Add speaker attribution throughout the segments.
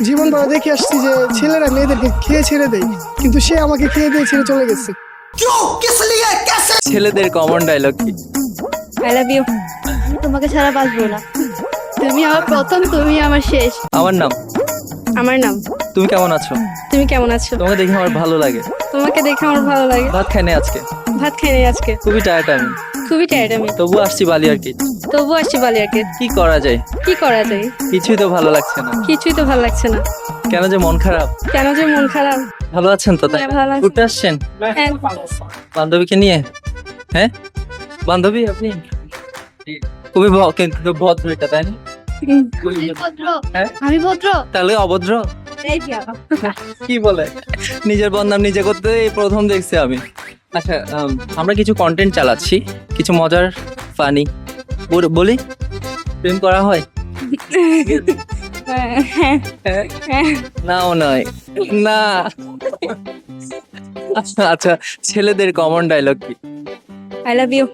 Speaker 1: জীবন ভরা দেখে আসছি যে ছেলেরা মেয়েদেরকে খেয়ে ছেড়ে দেয়, কিন্তু সে আমাকে খেয়ে দিয়ে ছেড়ে চলে গেছে।
Speaker 2: ছেলেদের কমন ডায়লগ কি?
Speaker 3: I love you. আমি তোমাকে ছাড়া বাঁচবো না। তুমি আমার প্রথম, তুমি আমার শেষ।
Speaker 2: আমার নাম।
Speaker 3: আমার নাম।
Speaker 2: তুমি কেমন আছো?
Speaker 3: তুমি কেমন আছো?
Speaker 2: তোমাকে দেখে আমার ভালো লাগে।
Speaker 3: তোমাকে দেখে আমার ভালো লাগে।
Speaker 2: ভাত খাইনি আজকে,
Speaker 3: ভাত খাইনি আজকে।
Speaker 2: খুবই টায়ার্ড আমি,
Speaker 3: খুবই টায়ার্ড আমি।
Speaker 2: তবু আসছি বালি আর কি।
Speaker 3: তবু আসছি বালিয়াকে।
Speaker 2: কি করা যায়?
Speaker 3: কি করা যায়?
Speaker 2: কিছুই তো ভালো লাগছে না।
Speaker 3: কিছুই তো ভালো লাগছে না।
Speaker 2: কেন যে মন খারাপ?
Speaker 3: কেন যে মন খারাপ?
Speaker 2: ভালো আছেন তো? তাই
Speaker 3: হ্যাঁ, ভালো আছি।
Speaker 2: ঘুরতে আসছেন
Speaker 3: হ্যাঁ।
Speaker 2: বান্ধবীকে নিয়ে? হ্যাঁ, বান্ধবী আপনি খুবই কিন্তু ভদ্র এটা, তাই না?
Speaker 3: আমি ভদ্র।
Speaker 2: হ্যাঁ?
Speaker 3: আমি ভদ্র।
Speaker 2: তাহলে অভদ্র
Speaker 3: এই যে আবার।
Speaker 2: কি বলে? নিজের বদনাম নিজে করতে এই প্রথম দেখছি আমি। আচ্ছা, আমরা কিছু কন্টেন্ট চালাচ্ছি, কিছু মজার ফানি বলি। প্রেম করা হয়?
Speaker 3: হ্যাঁ,
Speaker 2: হ্যাঁ?
Speaker 3: হ্যাঁ।
Speaker 2: নাও নয় না। আচ্ছা, ছেলেদের কমন ডায়লগ কি?
Speaker 3: I love you.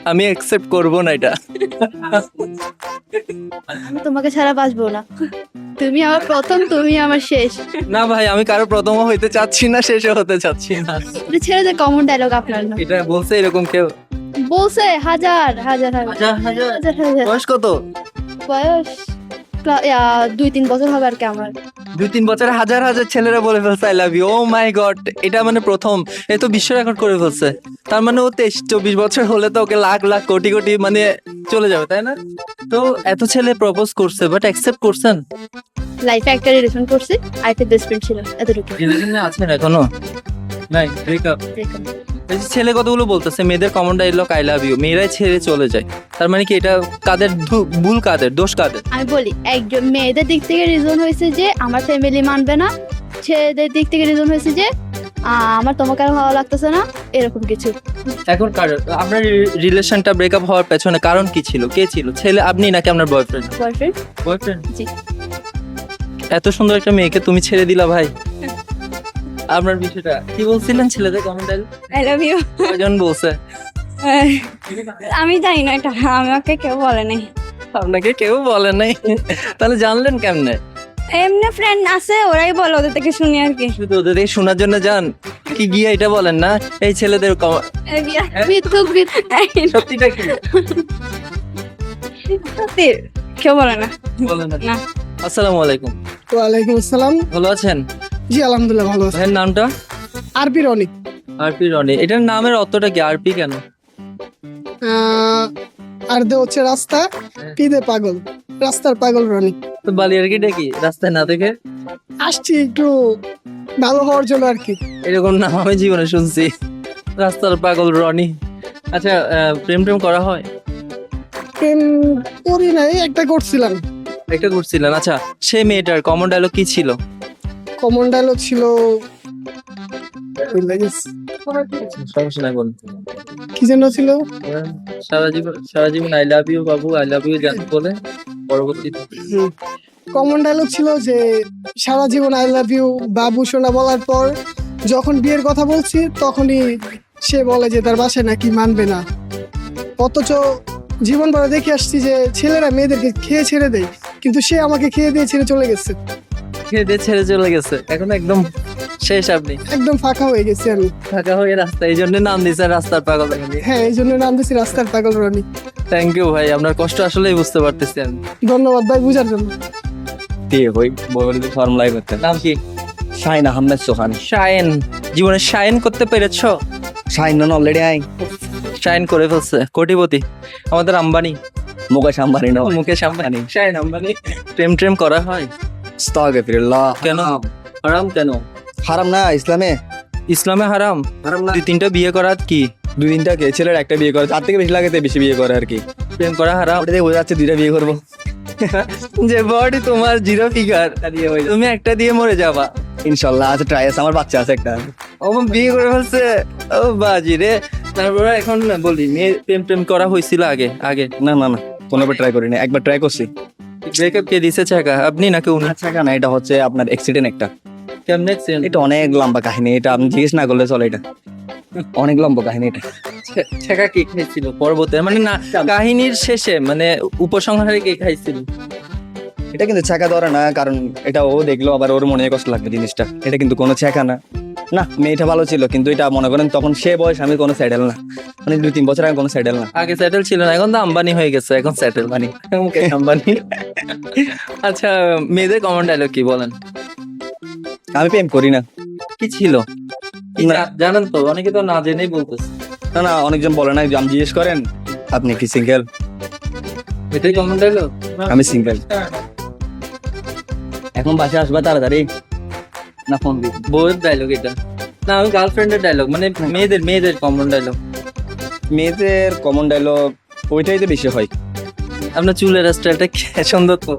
Speaker 2: আমি অ্যাকসেপ্ট করব না এটা।
Speaker 3: আমি তোমাকে ছাড়া বাঁচবো না। তুমি আমার প্রথম, তুমি আমার শেষ।
Speaker 2: না ভাই, আমি কারো প্রথম হইতে চাচ্ছি না, শেষে হতে চাচ্ছি না।
Speaker 3: এটা ছেড়ে যে কমন ডায়লগ আপনার না।
Speaker 2: এটা বলছে এরকম কেউ?
Speaker 3: বলছে হাজার হাজার হাজার
Speaker 2: হাজার হাজার।
Speaker 3: হাজার হাজার।
Speaker 2: বয়স কত?
Speaker 3: বয়স 2-3 বছর হবে আর কি আমার।
Speaker 2: 2-3 বছরে হাজার হাজার ছেলেরা বলে ফেলছে I love you. Oh my god, এটা মানে প্রথম। এ তো বিশ্ব রেকর্ড করে ফেলছে। তার মানে ও 23-24 বছর হলে তো ওকে লাখ লাখ কোটি কোটি মানে চলে যাবে, তাই না? তো এত ছেলে প্রপোজ করছে, বাট অ্যাকসেপ্ট করছেন?
Speaker 3: লাইফে একটা রিলেশন করছি, আর একটা বেস্ট ফ্রেন্ড ছিল, এতটুকু।
Speaker 2: রিলেশনে আছেন এখনো? নাই, ব্রেকআপ। এই যে ছেলে কতগুলো বলতেছে মেয়েদের common dialogue I love you, মেয়েরাই ছেড়ে চলে যায়। তার মানে কি এটা কাদের ভুল, কাদের দোষ, কাদের?
Speaker 3: আমি বলি, একজন মেয়েদের দিক থেকে রিজন হয়েছে যে আমার ফ্যামিলি মানবে না, ছেলেদের দিক থেকে রিজন হয়েছে যে আমার তোমাকে আর ভালো লাগতেছে না, এরকম কিছু।
Speaker 2: এখন আপনার রিলেশনটা ব্রেকআপ হওয়ার পেছনে কারণ কি ছিল? কে ছিল? ছেলে আপনি নাকি আপনার বয়ফ্রেন্ড?
Speaker 3: বয়ফ্রেন্ড।
Speaker 2: বয়ফ্রেন্ড।
Speaker 3: জি।
Speaker 2: এত সুন্দর একটা মেয়েকে তুমি ছেড়ে দিলা ভাই। আপনার বিষয়টা কি বলছিলেন? ছেলেদের common dialogue
Speaker 3: I love you.
Speaker 2: কয়জন বলছে?
Speaker 3: আমি জানি না, এটা আমাকে কেউ বলে নাই।
Speaker 2: আপনাকে কেউ বলে নাই? তাহলে জানলেন কেমনে?
Speaker 3: এমনি ফ্রেন্ড আছে, ওরাই বলে, ওদের থেকে শুনি আর কি।
Speaker 2: শুধু ওদের থেকে শোনার জন্য যান কি গিয়ে এটা বলেন না এই ছেলেদের
Speaker 3: মিথ্যুক
Speaker 2: সত্যিটা কি
Speaker 3: সত্যি কেউ বলে না।
Speaker 2: বলেন না?
Speaker 3: না।
Speaker 2: আসসালামু আলাইকুম।
Speaker 1: ওয়ালাইকুম আসসালাম।
Speaker 2: ভালো আছেন?
Speaker 1: জি আলহামদুলিল্লাহ ভালো আছি।
Speaker 2: ভাইয়ের নামটা?
Speaker 1: আরপি রনি।
Speaker 2: আরপি রনি। এটার নামের অর্থটা কি? আরপি কেন?
Speaker 1: আর দে হচ্ছে রাস্তা, পি দে পাগল, রাস্তার পাগল রনি।
Speaker 2: তো বালিয়ারকিটা কি রাস্তায় না থেকে
Speaker 1: আসছি একটু ভালো হওয়ার জন্য আর কি।
Speaker 2: এরকম নাম আমি জীবনে শুনছি, রাস্তার পাগল রনি। আচ্ছা, প্রেম টেম করা হয়?
Speaker 1: প্রেম করি নাই, একটা করছিলাম।
Speaker 2: একটা করছিলেন? আচ্ছা, সে মেয়েটার কমন ডায়লগ কি ছিল?
Speaker 1: কমন ডায়লগ ছিল ভুলে গেছি।
Speaker 2: সমস্যা নাই, বলুন।
Speaker 1: কি যেন ছিল?
Speaker 2: সারা জীবন I love you Babu, I love you বলে পরবর্তীতে
Speaker 1: কমন ডায়লগ ছিল যে সারা জীবন আই লাভ ইউ বাবু সোনা বলার পর যখন বিয়ের কথা বলছি তখনই সে বলে যে তার বাসায় নাকি মানবে না। অথচ জীবন ভরা দেখে আসছি যে ছেলেরা মেয়েদেরকে খেয়ে ছেড়ে দেয়, কিন্তু সে আমাকে খেয়ে দিয়ে ছেড়ে চলে গেছে।
Speaker 2: খেয়ে ছেড়ে চলে গেছে। এখন একদম শেষ, আপনি
Speaker 1: একদম ফাঁকা হয়ে গেছি আমি।
Speaker 2: ফাঁকা হয়ে রাস্তা, এই জন্য নাম দিয়েছেন রাস্তার পাগল।
Speaker 1: হ্যাঁ, এই জন্য নাম দিয়েছি রাস্তার পাগল রনি।
Speaker 2: থ্যাংক ইউ ভাই, আপনার কষ্ট আসলেই বুঝতে পারতেছি আমি।
Speaker 1: ধন্যবাদ ভাই বুঝার জন্য।
Speaker 4: দিয়ে ওই বলতে ফর্মুলাই করতে।
Speaker 2: নাম কি?
Speaker 4: শাহিন আহমেদ সোহান।
Speaker 2: শায়েন। জীবনে শায়েন করতে পেরেছো?
Speaker 4: শাহিন নন অলরেডি আই
Speaker 2: শায়েন করে ফেলছে, কোটিপতি আমাদের আম্বানি,
Speaker 4: মুকেশ আম্বানি নো
Speaker 2: মুকেশ আম্বানি, শায়েন আম্বানি। প্রেম ট্রেম করা হয়?
Speaker 4: আস্তাগফিরুল্লাহ।
Speaker 2: কেন হারাম? কেন
Speaker 4: হারাম না ইসলামে?
Speaker 2: ইসলামে হারাম?
Speaker 4: হারাম না।
Speaker 2: 2-3টা বিয়ে করা কি?
Speaker 4: 2-3টা কে ছেলের একটা বিয়ে করে, তার থেকে বেশি লাগে বেশি বিয়ে করে আর কি।
Speaker 2: প্রেম করা হারাম?
Speaker 4: ওটা দিয়ে বোঝা যাচ্ছে 2টা বিয়ে করবো।
Speaker 2: যে বডি তোমার জিরো ফিগার, তুমি একটা দিয়ে মরে যাবা
Speaker 4: ইনশাল্লাহ আছে, ট্রাই আছে, আমার বাচ্চা আছে একটা।
Speaker 2: ও বিয়ে করে ফেলছে, ও বাজি রে। তারপরে এখন বলি মেয়ে প্রেম প্রেম করা হয়েছিল আগে? আগে
Speaker 4: না না না, কোনোবার ট্রাই করিনি, একবার ট্রাই করছি।
Speaker 2: ব্রেকআপ কে দিছে চাকা, আপনি নাকি উনি?
Speaker 4: আচ্ছা কেন, এটা হচ্ছে আপনার অ্যাক্সিডেন্ট একটা।
Speaker 2: কেমনে?
Speaker 4: এটা অনেক লম্বা কাহিনী, এটা আপনি জিজ্ঞেস না করলে চলে, এটা অনেক লম্বা কাহিনী এটা।
Speaker 2: ছেঁকা কে খাইছিল পর্বতে? মানে না, কাহিনীর শেষে মানে উপসংহারে কে খাইছিল?
Speaker 4: এটা কিন্তু ছ্যাঁকা ধরে না, কারণ এটা ও দেখলো আবার ওর মনে কষ্ট লাগবে জিনিসটা। এটা কিন্তু কোনো ছ্যাঁকা না। না, মেয়েটা ভালো ছিল, কিন্তু এটা মনে করেন তখন সে বয়স, আমি কোনো স্যাডেল না, মানে 2-3 বছর আগে কোনো স্যাডেল না।
Speaker 2: আগে সেটেল ছিল না, এখন তো আম্বানি হয়ে গেছে, এখন সেটেল মানে আম্বানি। আচ্ছা, মেয়েদের কমন ডায়লগ কি বলেন?
Speaker 4: আমি প্রেম করি না।
Speaker 2: কি ছিল? কি
Speaker 4: না।
Speaker 2: জানেন তো, অনেকে তো না জেনেই বলতেছে।
Speaker 4: না না, অনেকজন বলে না, আমি জিজ্ঞেস করেন আপনি কি সিঙ্গেল,
Speaker 2: এটাই কমন ডায়লগ।
Speaker 4: আমি সিঙ্গেল। এখন বাসে আসবা তাড়াতাড়ি না ফোন দিই।
Speaker 2: বউয়ের ডায়লগ এটা না, আমি গার্লফ্রেন্ডের ডায়লগ, মানে মেয়েদের কমন ডায়লগ।
Speaker 4: মেয়েদের কমন ডায়লগ ওইটাই তো বেশি হয়।
Speaker 2: আপনার চুলের স্টাইলটা সুন্দর তো,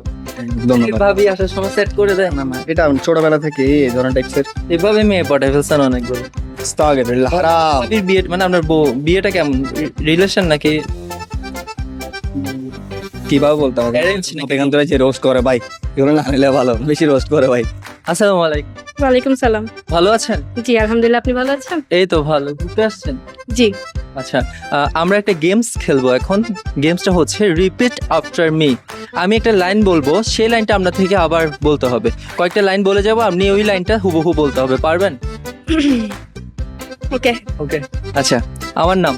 Speaker 4: ধন্যবাদ।
Speaker 2: ভাবি আসার সময় সেট করে দেয় না?
Speaker 4: এটা আমি ছোটবেলা থেকে এই ধরনের টাইপসের
Speaker 2: এভাবে মেয়ে পটাই ফেলছেন অনেকগুলো।
Speaker 4: আস্তাগফিরুল্লাহ, হারাম।
Speaker 2: ভাবির বিয়ে মানে আপনার বউ বিয়েটা কেমন, রিলেশন নাকি
Speaker 4: কিভাবে বলতে হবে,
Speaker 2: Arrange নাকি?
Speaker 4: এখান থেকে যে রোস্ট করে ভাই, এগুলো না নিলে ভালো, বেশি রোস্ট করে ভাই।
Speaker 2: আসসালামু আলাইকুম,
Speaker 5: ওয়ালাইকুম সালাম।
Speaker 2: ভালো আছেন?
Speaker 5: জি আলহামদুলিল্লাহ, আপনি ভালো আছেন?
Speaker 2: এই তো ভালো। ঘুরতে আসছেন?
Speaker 5: জি।
Speaker 2: আচ্ছা, আমরা একটা গেমস খেলবো এখন। গেমসটা হচ্ছে রিপিট আফটার মি। আমি একটা লাইন বলবো, সেই লাইনটা আপনার থেকে আবার বলতে হবে। কয়েকটা লাইন বলে যাবো, আপনি ওই লাইনটা হুবহু বলতে হবে, পারবেন?
Speaker 5: ওকে।
Speaker 2: ওকে। আচ্ছা, আমার নাম।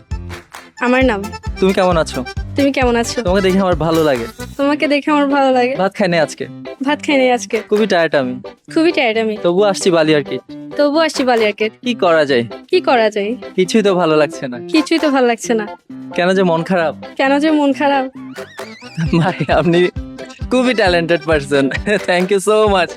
Speaker 5: আমার নাম।
Speaker 2: তুমি কেমন আছো?
Speaker 5: তুমি কেমন আছো?
Speaker 2: তোমাকে দেখে আমার ভালো লাগে।
Speaker 5: তোমাকে দেখে আমার ভালো লাগে।
Speaker 2: ভাত খাইনি আজকে,
Speaker 5: ভাত খাই নাই আজকে,
Speaker 2: খুবই টায়ার্ড আমি,
Speaker 5: খুবই টায়ার্ড আমি,
Speaker 2: তবু আসছি বালিয়ারকে।
Speaker 5: তবু আসছি বালিয়ারকে।
Speaker 2: কি করা যায়?
Speaker 5: কি করা যায়?
Speaker 2: কিছুই তো ভালো লাগছে না।
Speaker 5: কিছুই তো ভালো লাগছে না।
Speaker 2: কেন যে মন খারাপ?
Speaker 5: কেন যে মন খারাপ?
Speaker 2: ভাই আপনি খুবই talented person, thank you so much.